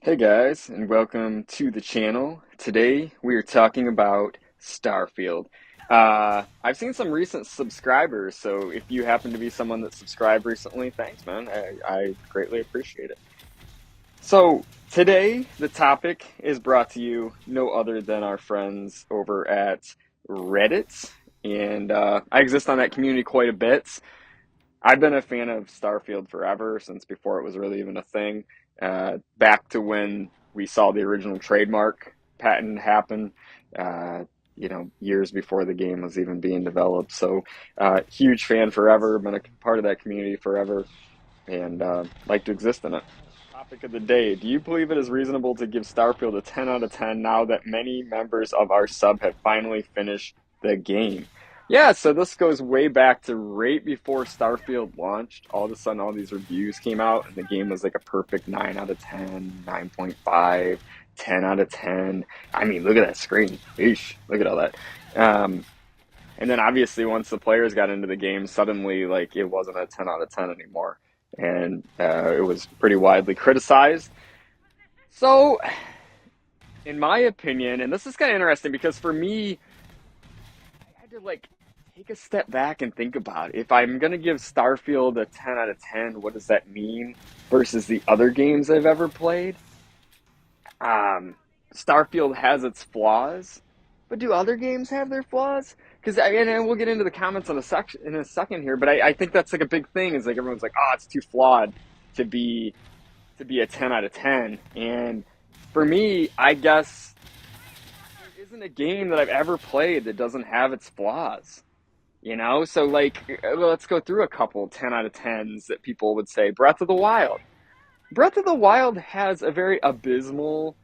Hey guys, and welcome to the channel. Today we are talking about Starfield. I've seen some recent subscribers, so if you happen to be someone that subscribed recently, thanks, man. I greatly appreciate it. So today the topic is brought to you no other than our friends over at Reddit, and I exist on that community quite a bit. I've been a fan of Starfield forever, since before it was really even a thing. Back to when we saw the original trademark patent happen, uh, years before the game was even being developed. So, huge fan forever, been a part of that community forever, and like to exist in it. Topic of the day: do you believe it is reasonable to give Starfield a 10 out of 10 now that many members of our sub have finally finished the game? Yeah, so this goes way back to right before Starfield launched. All of a sudden, all these reviews came out, and the game was like a perfect 9 out of 10, 9.5, 10 out of 10. I mean, look at that screen. Eesh, look at all that. Um, and then obviously, once the players got into the game, suddenly, like, it wasn't a 10 out of 10 anymore. And it was pretty widely criticized. So, in my opinion, and this is kind of interesting because for me, I had to like take a step back and think about it. If I'm gonna give Starfield a 10 out of 10, what does that mean versus the other games I've ever played? Um, Starfield has its flaws, but do other games have their flaws? Because and we'll get into the comments on a section in a second here, but I think that's like a big thing. Is like everyone's like, oh, it's too flawed to be a 10 out of 10. And for me, I guess there isn't a game that I've ever played that doesn't have its flaws. So like, let's go through a couple 10 out of 10s that people would say. Breath of the Wild. Breath of the Wild has a very abysmal,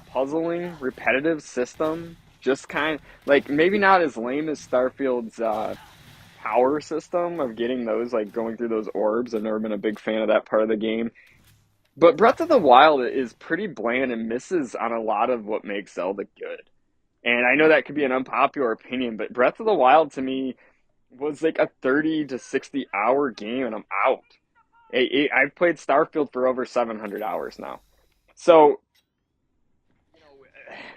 puzzling, repetitive system. Just kind of like maybe not as lame as Starfield's power system of getting those, like going through those orbs. I've never been a big fan of that part of the game. But Breath of the Wild is pretty bland and misses on a lot of what makes Zelda good. And I know that could be an unpopular opinion, but Breath of the Wild to me was like a 30 to 60 hour game and I'm out. I've played Starfield for over 700 hours now. So,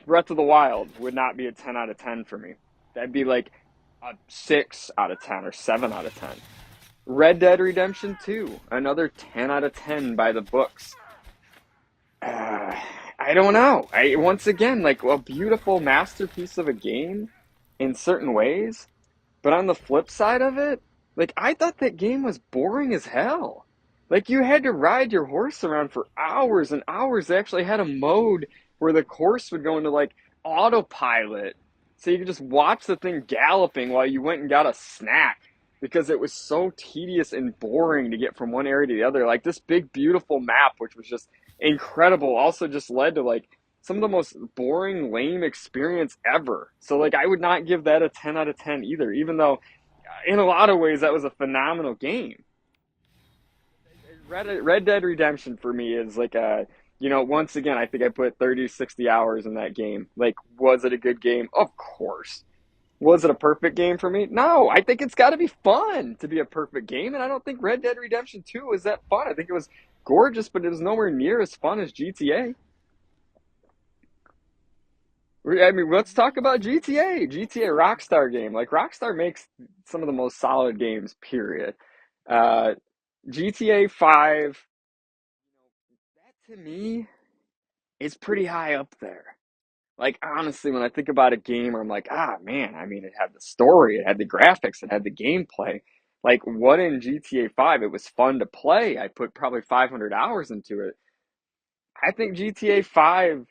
Breath of the Wild would not be a 10 out of 10 for me. That'd be like a 6 out of 10 or 7 out of 10. Red Dead Redemption 2, another 10 out of 10 by the books. Uh, I don't know. I once again like a beautiful masterpiece of a game in certain ways, but on the flip side of it, like I thought that game was boring as hell. Like you had to ride your horse around for hours and hours. They actually had a mode where the horse would go into like autopilot, so you could just watch the thing galloping while you went and got a snack because it was so tedious and boring to get from one area to the other. Like this big beautiful map, which was just incredible, also just led to like some of the most boring, lame experience ever. So like I would not give that a 10 out of 10 either, even though in a lot of ways that was a phenomenal game. Red Dead Redemption for me is like once again, I think I put 30, 60 hours in that game. Like, was it a good game? Of course. Was it a perfect game for me? No, I think it's got to be fun to be a perfect game, and I don't think Red Dead Redemption 2 was that fun. I think it was gorgeous, but it was nowhere near as fun as GTA. I mean, let's talk about GTA. GTA Rockstar game. Like Rockstar makes some of the most solid games. Period. Uh, GTA 5. That to me is pretty high up there. Like honestly, when I think about a game, I'm like, ah man. I mean, it had the story, it had the graphics, it had the gameplay. Like what in GTA 5? It was fun to play. I put probably 500 hours into it. I think GTA 5,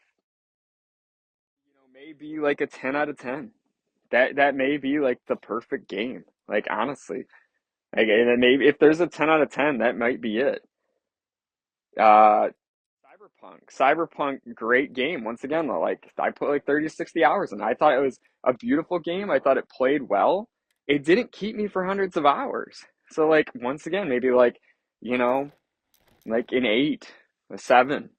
may be like a 10 out of 10. That may be like the perfect game. Like honestly, like and then maybe if there's a 10 out of 10, that might be it. Uh, Cyberpunk, great game. Once again, though, like I put like 30, 60 hours and I thought it was a beautiful game. I thought it played well. It didn't keep me for hundreds of hours. So like once again, maybe like, you know, like an 8, a 7.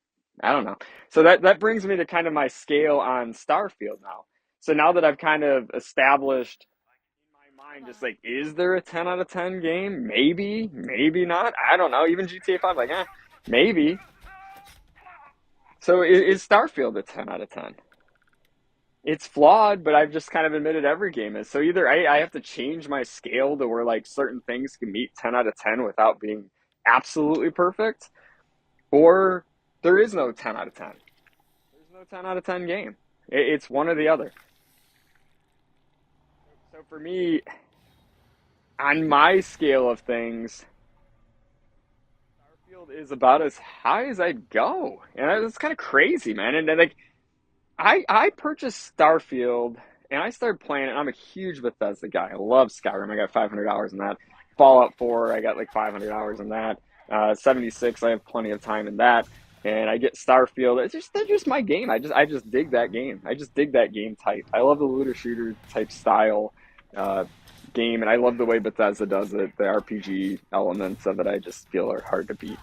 I don't know. So that brings me to kind of my scale on Starfield now. So now that I've kind of established in my mind, just like, is there a 10 out of 10 game? Maybe, maybe not. I don't know. Even GTA 5, like, maybe. So is Starfield a 10 out of 10? It's flawed, but I've just kind of admitted every game is. So either I have to change my scale to where like certain things can meet 10 out of 10 without being absolutely perfect, or there is no 10 out of 10. There's no 10 out of 10 game. It's one or the other. So for me, on my scale of things, Starfield is about as high as I'd go. And it's kind of crazy, man. And like I purchased Starfield and I started playing it. I'm a huge Bethesda guy. I love Skyrim. I got 500 hours in that. Fallout 4, I got like 500 hours in that. 76, I have plenty of time in that. And I get Starfield. That's just my game. I just dig that game. I just dig that game type. I love the looter shooter type style uh, game, and I love the way Bethesda does it. The RPG elements of it, I just feel are hard to beat.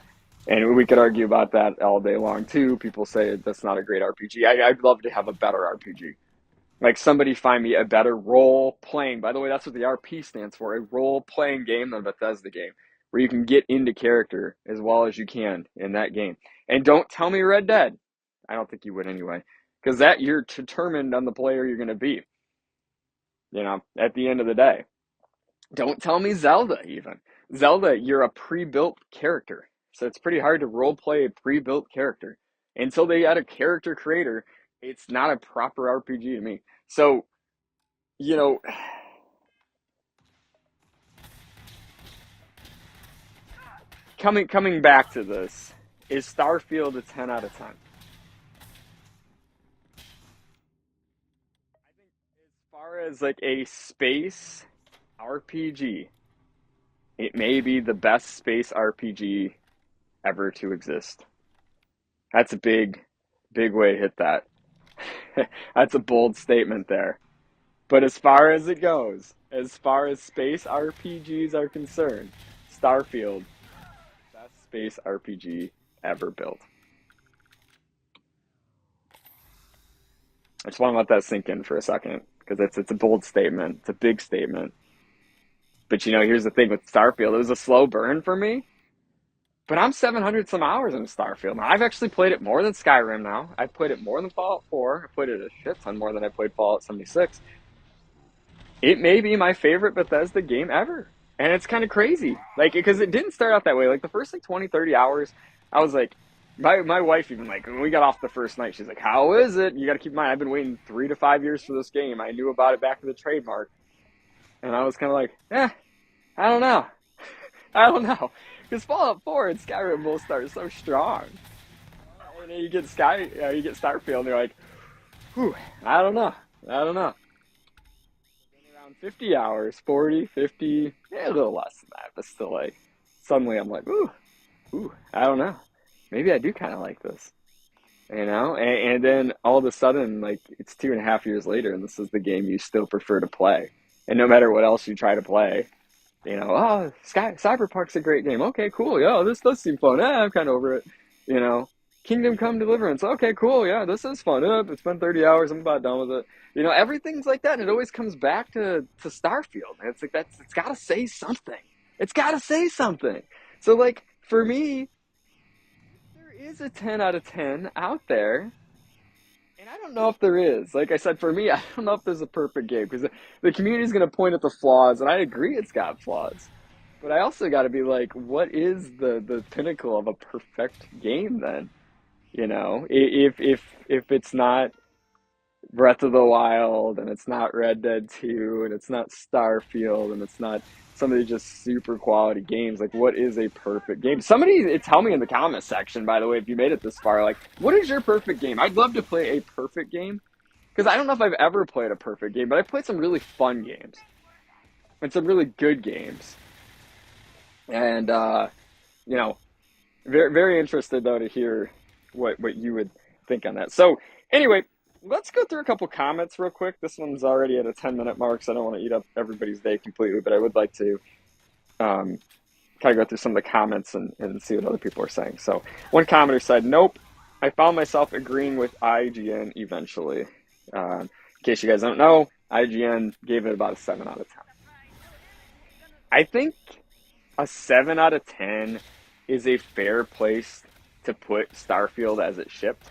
And we could argue about that all day long too. People say that's not a great RPG. I'd love to have a better RPG. Like somebody find me a better role playing. By the way, that's what the RP stands for, a role playing game than a Bethesda game, where you can get into character as well as you can in that game. And don't tell me Red Dead. I don't think you would anyway, because that you're determined on the player you're going to be. At the end of the day. Don't tell me Zelda even. Zelda, you're a pre-built character. So it's pretty hard to role play a pre-built character. Until they add a character creator, it's not a proper RPG to me. So, you know, coming back to this, is Starfield a 10 out of 10? I think as far as like a space RPG, it may be the best space RPG ever to exist. That's a big way to hit that. That's a bold statement there. But as far as it goes, as far as space RPGs are concerned, Starfield, best space RPG ever built. I just want to let that sink in for a second because it's a bold statement. It's a big statement. But here's the thing with Starfield. It was a slow burn for me, but I'm 700 some hours in Starfield. Now, I've actually played it more than Skyrim now. I've played it more than Fallout 4. I played it a shit ton more than I played Fallout 76. It may be my favorite Bethesda game ever. And it's kind of crazy. Like, because it didn't start out that way. Like, the first, like, 20, 30 hours, I was like, my wife even, like, when we got off the first night, she's like, how is it? You got to keep in mind, I've been waiting 3 to 5 years for this game. I knew about it back to the trademark. And I was kind of like, I don't know. I don't know. Because Fallout 4 and Skyrim both start so strong. And then you get Starfield, and you're like, whew, I don't know. I don't know. Around 50 hours, 40, 50, a little less than that, but still, like, suddenly I'm like, ooh, I don't know. Maybe I do kind of like this, And then all of a sudden, like, it's 2.5 years later, and this is the game you still prefer to play. And no matter what else you try to play, Cyberpunk's a great game. Okay, cool. Yeah, this does seem fun. I'm kind of over it. You know, Kingdom Come Deliverance. Okay, cool. Yeah, this is fun. It's been 30 hours. I'm about done with it. Everything's like that. And it always comes back to Starfield. And it's like, it's got to say something. It's got to say something. So, like, for me, there is a 10 out of 10 out there. And I don't know if there is. Like I said, for me, I don't know if there's a perfect game because the community is going to point at the flaws, and I agree it's got flaws. But I also got to be like, what is the pinnacle of a perfect game then? If it's not Breath of the Wild, and it's not Red Dead 2, and it's not Starfield, and it's not some of these just super quality games. Like, what is a perfect game? Somebody tell me in the comment section, by the way, if you made it this far, like, what is your perfect game? I'd love to play a perfect game, because I don't know if I've ever played a perfect game, but I've played some really fun games, and some really good games. And, very, very interested, though, to hear what you would think on that. So, anyway, let's go through a couple comments real quick. This one's already at a 10-minute mark, so I don't want to eat up everybody's day completely, but I would like to kind of go through some of the comments and see what other people are saying. So one commenter said, nope, I found myself agreeing with IGN eventually. In case you guys don't know, IGN gave it about a 7 out of 10. I think a 7 out of 10 is a fair place to put Starfield as it shipped.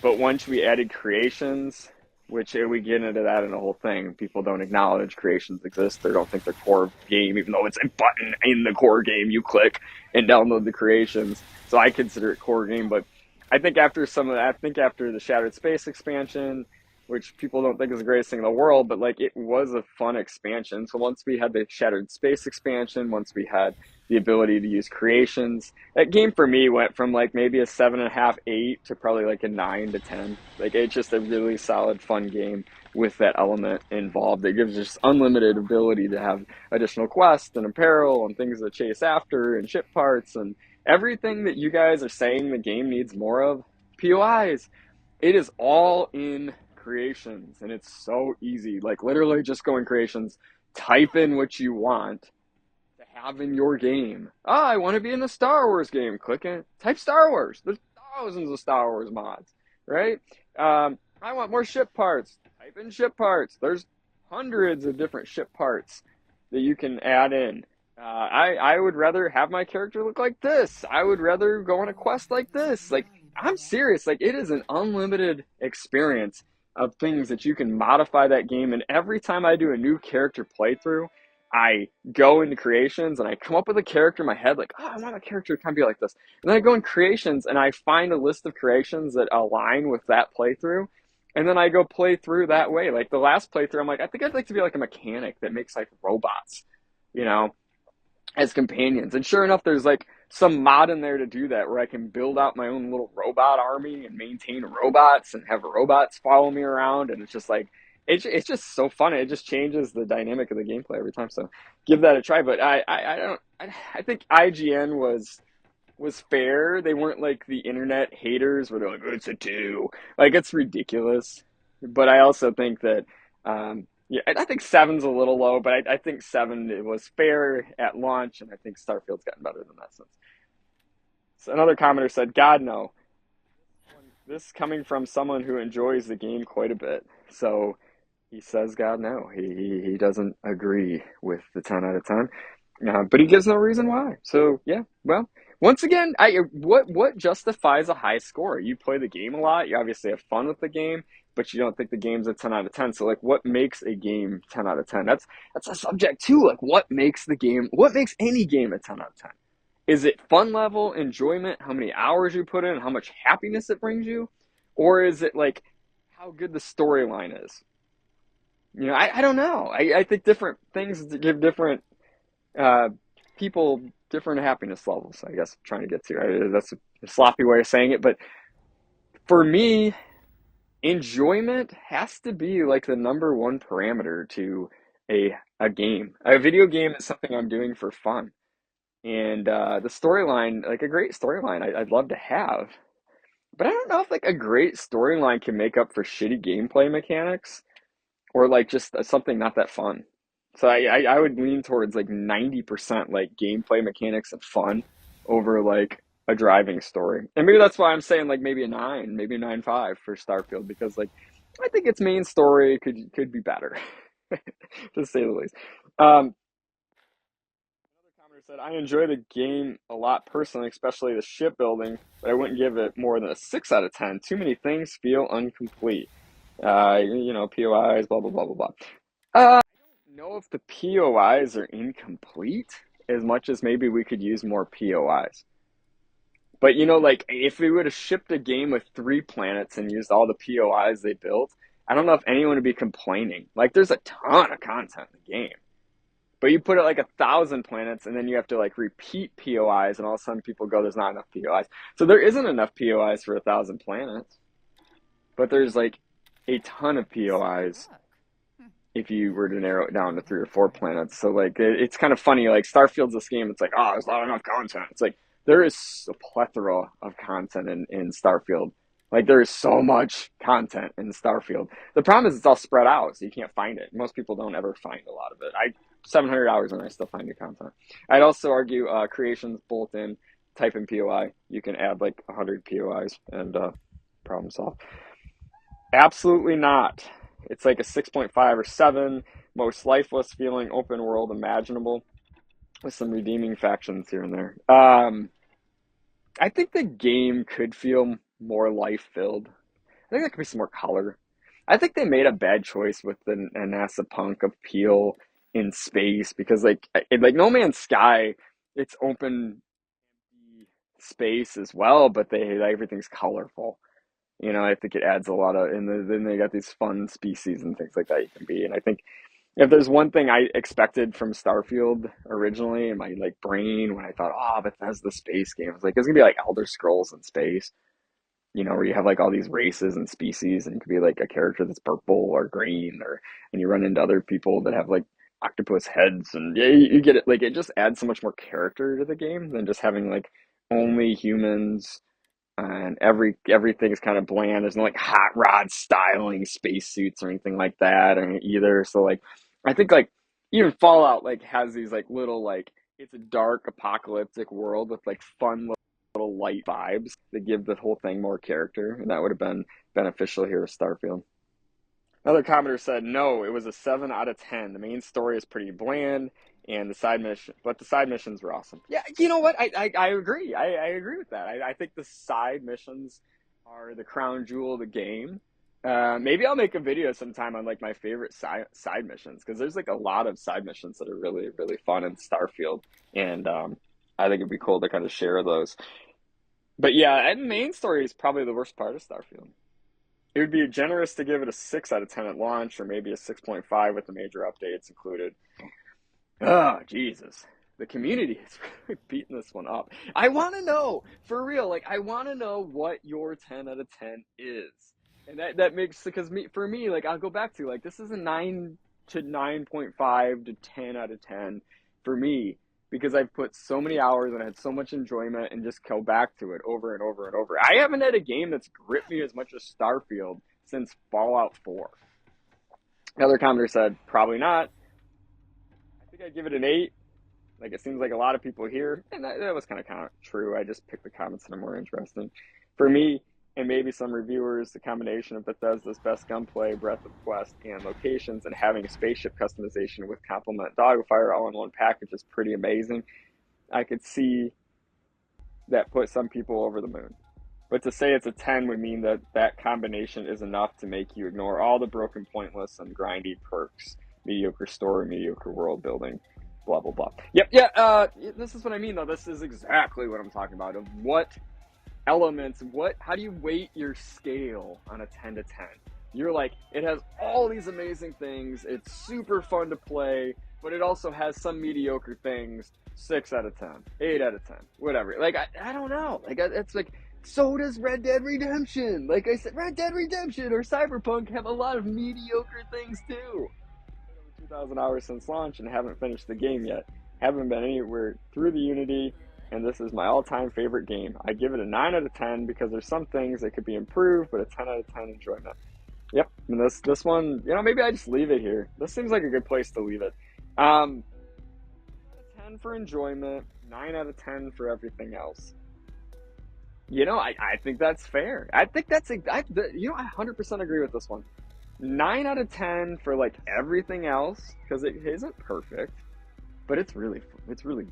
But once we added creations, which we get into that in the whole thing, people don't acknowledge creations exist. They don't think they're core game, even though it's a button in the core game you click and download the creations. So I consider it core game. But I think after the Shattered Space expansion, which people don't think is the greatest thing in the world, but like it was a fun expansion. So once we had the Shattered Space expansion, once we had the ability to use creations, that game for me went from like maybe a 7.5, 8 to probably like a 9 to 10. Like it's just a really solid, fun game with that element involved. It gives just unlimited ability to have additional quests and apparel and things to chase after and ship parts and everything that you guys are saying the game needs more of. POIs. It is all in creations and it's so easy. Like literally just go in creations, type in what you want to have in your game. Ah, I want to be in the Star Wars game. Click it. Type Star Wars. There's thousands of Star Wars mods, right? I want more ship parts. Type in ship parts. There's hundreds of different ship parts that you can add in. I would rather have my character look like this. I would rather go on a quest like this. Like, I'm serious. Like, it is an unlimited experience of things that you can modify that game. And every time I do a new character playthrough, I go into creations and I come up with a character in my head, like, oh, I want a character to kind of be like this. And then I go in creations and I find a list of creations that align with that playthrough. And then I go play through that way. Like the last playthrough, I'm like, I think I'd like to be like a mechanic that makes like robots, you know, as companions. And sure enough, there's like some mod in there to do that where I can build out my own little robot army and maintain robots and have robots follow me around. And it's just like, it's just so fun. It just changes the dynamic of the gameplay every time. So give that a try. But I think IGN was fair. They weren't like the internet haters where they're like, oh, it's a 2. Like it's ridiculous. But I also think that yeah, I think 7's a little low, but I think 7 it was fair at launch, and I think Starfield's gotten better than that since. So another commenter said, "God no." This coming from someone who enjoys the game quite a bit. So he says, "God no." He doesn't agree with the 10 out of 10. But he gives no reason why. So yeah, well, once again, what justifies a high score? You play the game a lot. You obviously have fun with the game, but you don't think the game's a 10 out of 10. So like, what makes a game 10 out of 10? That's a subject too. Like, what makes the game? What makes any game a 10 out of 10? Is it fun level, enjoyment, how many hours you put in, how much happiness it brings you, or is it like how good the storyline is? You know, I don't know. I think different things give different uh, people different happiness levels. I guess I'm trying to get to. That's a sloppy way of saying it, but for me, enjoyment has to be like the number one parameter to a game. A video game is something I'm doing for fun, and the storyline, like a great storyline, I'd love to have. But I don't know if like a great storyline can make up for shitty gameplay mechanics or like just something not that fun. So I would lean towards like 90% like gameplay mechanics and fun over like a driving story. And maybe that's why I'm saying like maybe a 9, maybe a 9.5 for Starfield because like I think its main story could be better, to say the least. Another commenter said, I enjoy the game a lot personally, especially the shipbuilding, but I wouldn't give it more than a 6 out of 10. Too many things feel incomplete. POIs, blah, blah, blah, blah, blah. I don't know if the POIs are incomplete as much as maybe we could use more POIs. But you know, like if we would have shipped a game with 3 planets and used all the POIs they built, I don't know if anyone would be complaining. Like there's a ton of content in the game. But you put it like 1,000 planets and then you have to like repeat POIs and all of a sudden people go, there's not enough POIs. So there isn't enough POIs for 1,000 planets. But there's like a ton of POIs if you were to narrow it down to 3 or 4 planets. So like it's kind of funny. Like Starfield's this game. It's like, oh, there's not enough content. It's like there is a plethora of content in Starfield. Like there is so much content in Starfield. The problem is it's all spread out, so you can't find it. Most people don't ever find a lot of it. I 700 hours and I still find new content. I'd also argue creations bolt in, type in POI. You can add like 100 POIs and problem solve. Absolutely not. It's like a 6.5 or 7, most lifeless feeling open world imaginable with some redeeming factions here and there. I think the game could feel more life filled. think there could be some more color. I think they made a bad choice with the NASA Punk appeal in space because like No Man's Sky, it's open space as well, but everything's colorful. You know, I think it adds a lot of, and then they got these fun species and things like that you can be. And I think if there's one thing I expected from Starfield originally in my like brain when I thought, oh, Bethesda space games, like it's gonna be like Elder Scrolls in space, you know, where you have like all these races and species, and you could be like a character that's purple or green, or and you run into other people that have like octopus heads, and yeah, you get it. Like it just adds so much more character to the game than just having like only humans and everything's kind of bland. There's no like hot rod styling spacesuits or anything like that or either. So like I think like even Fallout like has these like little like it's a dark apocalyptic world with like fun little light vibes that give the whole thing more character, and that would have been beneficial here with Starfield. Another commenter said, no, it was a 7 out of 10. The main story is pretty bland, and the side missions were awesome. Yeah, you know what? I agree. I agree with that. I think the side missions are the crown jewel of the game. Maybe I'll make a video sometime on like my favorite side missions because there's like a lot of side missions that are really, really fun in Starfield, and I think it'd be cool to kind of share those. But yeah, and main story is probably the worst part of Starfield. It would be generous to give it a 6 out of 10 at launch, or maybe a 6.5 with the major updates included. Oh, Jesus. The community is really beating this one up. I want to know, for real, like, I want to know what your 10 out of 10 is. And that makes, because for me, like, I'll go back to, like, this is a 9 to 9.5 to 10 out of 10 for me, because I've put so many hours and I had so much enjoyment and just go back to it over and over and over. I haven't had a game that's gripped me as much as Starfield since Fallout 4. Another commenter said, probably not. I think I'd give it an 8. Like, it seems like a lot of people here, and that was kind of true. I just picked the comments that are more interesting. For me, and maybe some reviewers, the combination of Bethesda's best gunplay, breadth of quest, and locations, and having a spaceship customization with complement dogfire all in one package is pretty amazing. I could see that put some people over the moon. But to say it's a 10 would mean that that combination is enough to make you ignore all the broken, pointless, and grindy perks, mediocre story, mediocre world building, blah, blah, blah. Yep, yeah, this is what I mean, though. This is exactly what I'm talking about, of what elements, how do you weight your scale on a 10 to 10? You're like, it has all these amazing things, it's super fun to play, but it also has some mediocre things. 6 out of 10, 8 out of 10, whatever. Like, I don't know. Like, it's like, so does Red Dead Redemption. Like I said, Red Dead Redemption or Cyberpunk have a lot of mediocre things too. 2,000 hours since launch and haven't finished the game yet. Haven't been anywhere through the Unity, and this is my all-time favorite game. I give it a 9 out of 10 because there's some things that could be improved, but a 10 out of 10 enjoyment. Yep, and this one, you know, maybe I just leave it here. This seems like a good place to leave it. 10 for enjoyment, 9 out of 10 for everything else. You know, I think that's fair. I think I 100% agree with this one. 9 out of 10 for like everything else, because it isn't perfect, but it's really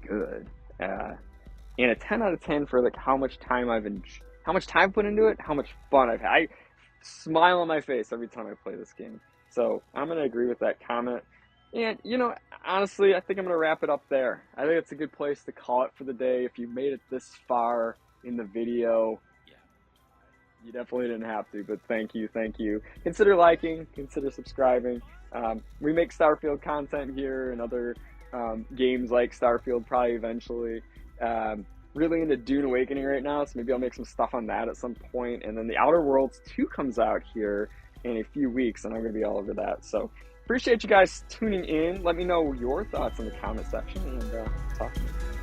good. And a 10 out of 10 for like how much time I've put into it, how much fun I've had. I smile on my face every time I play this game. So I'm gonna agree with that comment. And you know, honestly, I think I'm gonna wrap it up there. I think it's a good place to call it for the day. If you made it this far in the video, you definitely didn't have to, but thank you. Consider liking, consider subscribing. We make Starfield content here and other games like Starfield probably eventually. Really into Dune Awakening right now, so maybe I'll make some stuff on that at some point. And then The Outer Worlds 2 comes out here in a few weeks, and I'm going to be all over that. So appreciate you guys tuning in. Let me know your thoughts in the comment section, and talk to you.